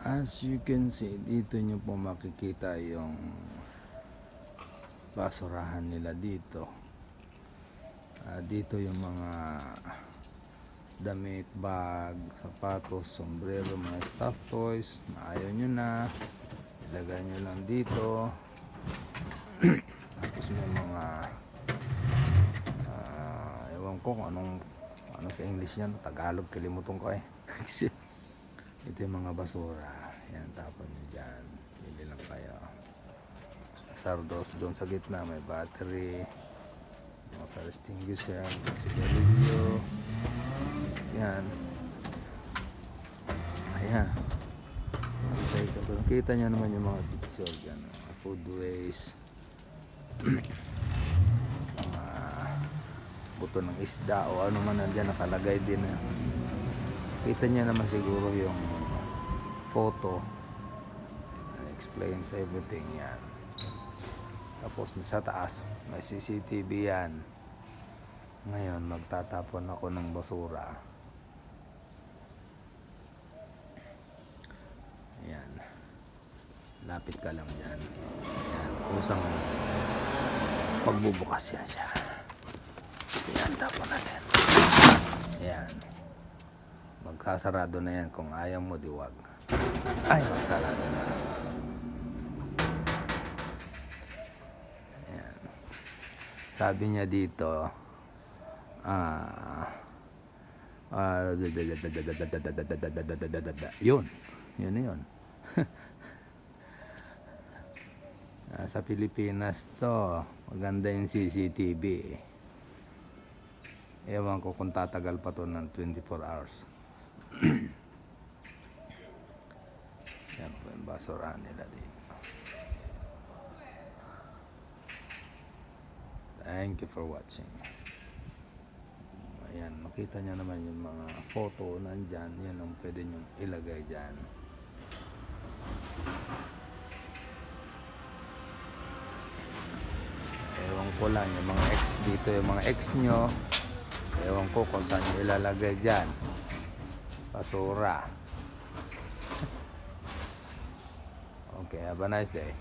As you can see, dito nyo po makikita yung basurahan nila dito. Dito yung mga damit, bag, sapatos, sombrero, mga stuffed toys na ayaw nyo na, ilagay nyo lang dito. Tapos may mga ewan ko kung ano sa English yan, Tagalog kalimutan ko eh. Ito yung mga basura, yan, tapon nyo dyan, bili lang kayo. Sardos doon sa gitna, may battery, mga fire extinguisher, sigarilyo, yan, ayan. Kita nyo naman yung mga picture dyan, mga food waste, mga buto ng isda o ano man nandyan nakalagay din. Kita nyo naman siguro yung photo, explains everything yan. Tapos sa taas may CCTV yan. Ngayon magtatapon ako ng basura. Ayan, lapit ka lang dyan. Ayan, kusang pagbubukas yan siya. Ayan, tapon natin. Ayan, magsasarado na yan. Kung ayaw mo, diwag. Ay, magsarado na. Ayan. Sabi niya dito, yun yun. Sa Pilipinas to, maganda yung CCTV. Ewan ko kung tatagal pa to ng 24 hours. Yan po yung basurahan nila dito. Thank you for watching. Ayan, makita nyo naman yung mga photo nandyan. Yan ang pwede nyo ilagay dyan. Ewan ko lang yung mga ex dito, yung mga ex nyo. Ewan ko kung saan nyo ilalagay dyan. Basura. Okay, have a nice day.